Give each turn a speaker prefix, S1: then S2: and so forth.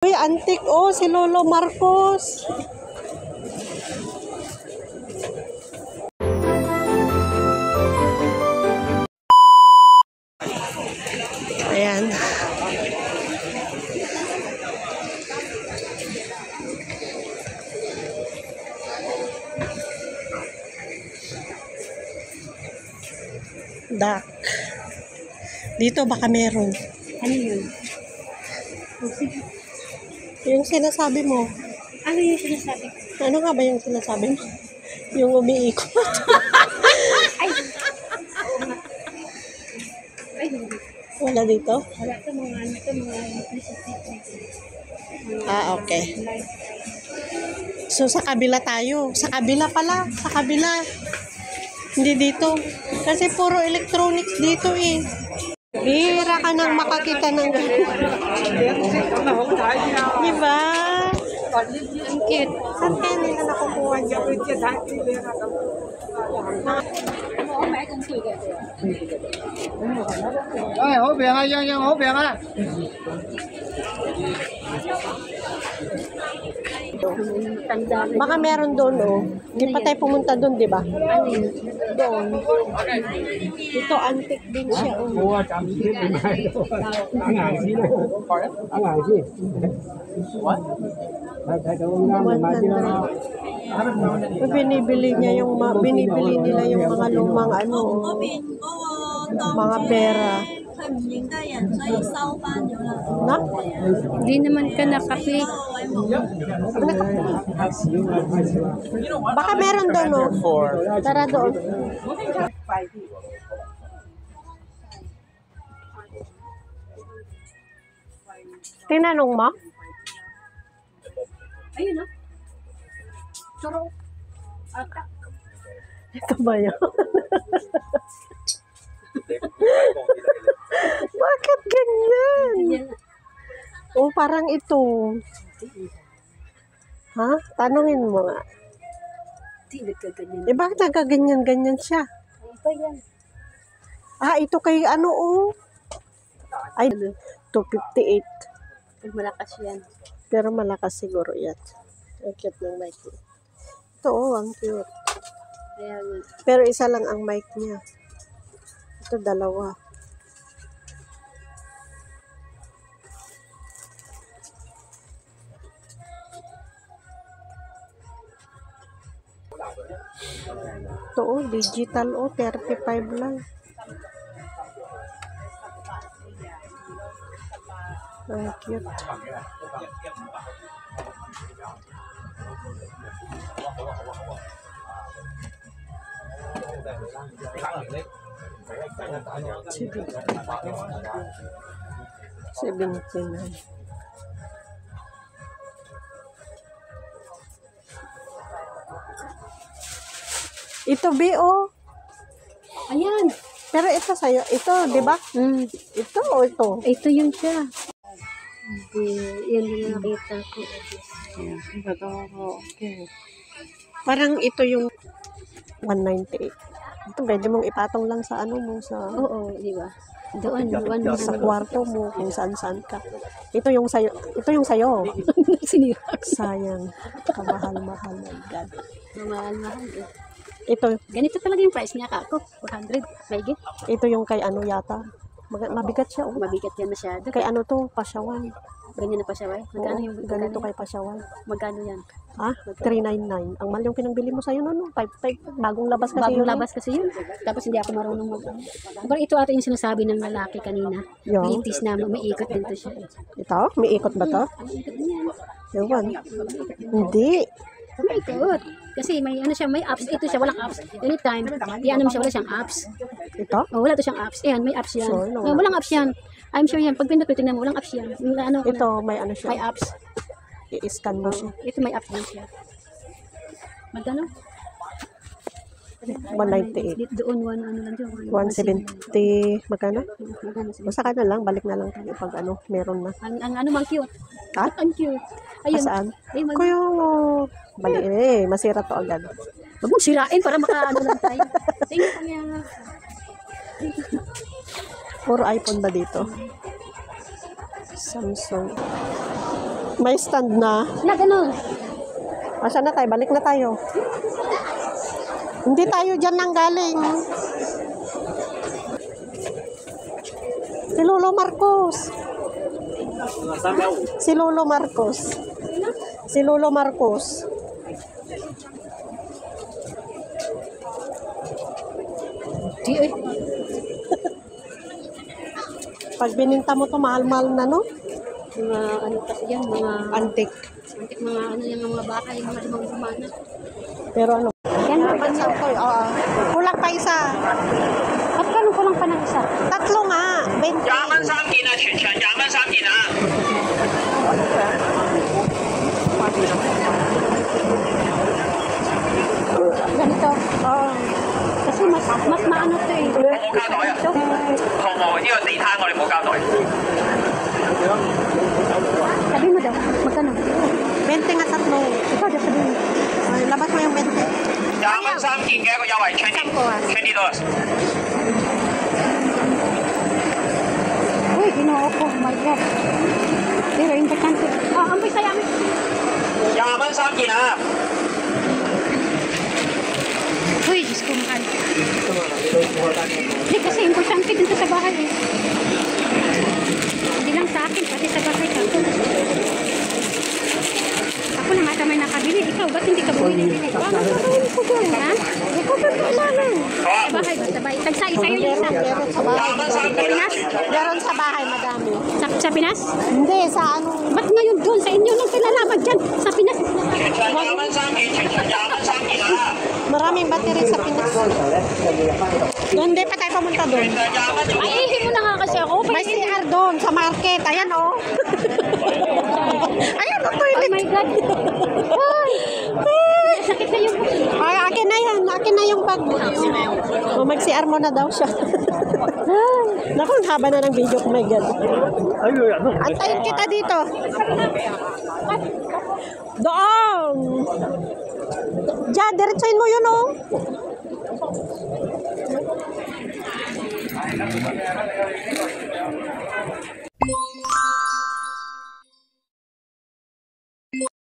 S1: Uy, antik oh, si Lolo Marcos. Ayan. Duck. Dito baka meron.
S2: Ano yun?
S1: Yung sinasabi mo.
S2: Ano yung sinasabi?
S1: Ano nga ba yung sinasabi mo? Yung umiikot.
S2: Ay! Oo nga. Ay, hindi.
S1: Wala dito?
S2: Wala ito mga
S1: Okay. So, sa kabila tayo. Sa kabila pala. Sa kabila. Hindi dito. Kasi puro electronics dito eh. Bihira ka nang makakita ng gano'n. Diba?
S2: Ang cute.
S1: Saan kaya nila nakukuha niya?
S3: Ơi, hố biển ơi, dân hố biển á.
S1: Baka meron doon, oh. Hindi pa tayo pumunta doon, di ba?
S2: Ano yun?
S1: Doon. Ito, antique din siya, oh.
S3: Mua trăm chiếc đi mai đâu. Ăn hàng gì đâu. Ăn hàng gì? What? Thấy đâu làm mà chưa.
S1: Binibili niya yung binibili nila yung mga lumang ano, mga pera. Na?
S2: Hindi naman ka nakaklik.
S1: Baka meron doon, oh. Tara doon. Tinanong mo?
S2: Ayun no? Choro. Aka.
S1: Ito ba yun? Bakit ganyan? Oh, parang ito. Ha? Tanungin mo nga.
S2: Hindi nagkaganyan.
S1: Eh, bakit nagkaganyan-ganyan siya?
S2: Ano ba yan?
S1: Ah, ito kay ano, oh. Ay, 258.
S2: Pag malakas yan.
S1: Pero malakas siguro yan. Ang cute ng mic niya. Ito, oh, ang cute.
S2: Kaya nga.
S1: Pero isa lang ang mic niya. Ito, dalawa. Ito, oh, digital, oh, 35 lang. Ang cute. $79. Ito, B.O.
S2: Ayan.
S1: Pero ito sa'yo. Ito, di ba? Ito o ito?
S2: Ito yun siya. Yan yung nakita ko.
S1: Okay. Parang ito yung 198. Ito, pwede mong ipatong lang sa ano mo, sa
S2: Oo, di ba? Doon,
S1: sa kwarto mo, kung saan-saan ka. Ito yung sayo. Ito yung sayo.
S2: Sinira.
S1: Sayang. Kamahal-mahal. My God.
S2: Mahal-mahal eh.
S1: Ito,
S2: Ganito talaga yung price niya kako. 400. Maigi.
S1: ito yung kay ano yata. Mabigat siya. Oh.
S2: Mabigat yan masyado.
S1: Kay ano to, Pasyawan.
S2: Ganyan na pa siya, eh. Magkano yung
S1: Ganito kay Pasyawan.
S2: Magkano yan?
S1: Ha? 399. Ang mahal yung pinangbili mo sa'yo no? 5.5. Bagong labas kasi
S2: Bagong
S1: yun.
S2: labas kasi yun. Tapos hindi ako marunong mag... Pero ito ata yung sinasabi ng lalaki kanina.
S1: Yo.
S2: Litis na umiikot din to siya.
S1: Ito? May ikot ba to?
S2: Umiikot din yan.
S1: Ewan. Hindi.
S2: Umiikot. Kasi may ano siya, may apps. Ito siya, walang apps. Anytime, iyan mo siya, wala siyang apps.
S1: Ito?
S2: Oh, wala to siyang apps. Ayan, may apps yan.
S1: Sure, no.
S2: Oh, walang apps yan. I'm sure yan. Pag pindot ko, tingnan mo, walang apps yan. Yung ano,
S1: Ito, may ano
S2: may
S1: siya.
S2: apps.
S1: I-scan mo siya.
S2: Ito may apps din siya. Magkano?
S1: 198.
S2: Doon, ano lang doon.
S1: 170. Magkano?
S2: Magkano sila?
S1: Basta ka na lang. Balik na lang tayo pag ano, meron na.
S2: Ang ano, mang cute.
S1: Ha?
S2: Ang cute. Ayun.
S1: Saan?
S2: Ay,
S1: Kuya, balik masira to agad.
S2: Huwag mong sirain para makaano lang tayo. Tingnan ko niya.
S1: Puro iPhone ba dito? Samsung. May stand na.
S2: Na ganun.
S1: Asa na tayo? Balik na tayo. Hindi tayo dyan nang galing. Si Lolo Marcos. Si Lolo Marcos. Si Lolo Marcos.
S2: Di, eh.
S1: Pag bininta mo to, mahal-mahal na, no?
S2: Mga ano kasi yan, mga
S1: Antik.
S2: antik, mga ano yung mga baka, yung mga lumang na.
S1: Pero ano?
S2: Yan,
S1: Oo. Kulang pa isa.
S2: at ganun ko lang pa ng isa.
S1: Tatlo nga. 20.
S4: 衙门商品啊，全衙门商品啊。
S2: Ganito.
S1: Oo.
S2: Kasi mas maano to eh.
S4: 冇膠袋啊，
S2: Ito.
S4: 同我呢個地攤我哋冇膠袋。
S2: Sabi mo daw, magkano?
S1: 20 nga tatlo.
S2: Ikaw daw sabi mo.
S1: Ay, labas mo yung 20.
S4: 衙門商店嘅一個優惠，20 dollars。
S2: Uy, ginoo ko. Oh my God. Pero importante. Ah, amoy saya.
S4: 衙門商店啊，
S2: Uy, Diyos ko mahal. Hindi kasi importante dito sa bahay eh. Hindi lang sa akin, pati sa bahay ka. Ako lang ata may nakabili. Ikaw, ba't hindi ka bumili? Nakabili ko doon, ha? Ikaw ba kailangan? Sa bahay ba? Sa bahay. Tagsa-isa yun isa.
S1: Meron sa bahay.
S4: 衙門商店啊，
S1: Meron sa bahay, madami.
S2: Sa Pinas?
S1: Hindi, sa ano.
S2: Ba't ngayon doon? Sa inyo lang pinalaman dyan. Sa Pinas.
S4: 全場衙門商店，全場衙門商店啊，
S1: Maraming battery sa Pinas. Doon, hindi pa tayo pumunta doon.
S4: 全場衙門商
S2: Ay, ihi mo na nga kasi ako.
S1: May CR doon, sa market. Ayan, oh. Ayan, oh,
S2: Oh
S1: toilet.
S2: my God. Ay! Sakit na yung...
S1: Ay, akin na yan. Akin na yung bag. O, mag-CR mo na daw siya. Naku, ang haba na ng video ko. My God. Antayin kita dito. Doon. Diyan, diretsahin mo yun, oh.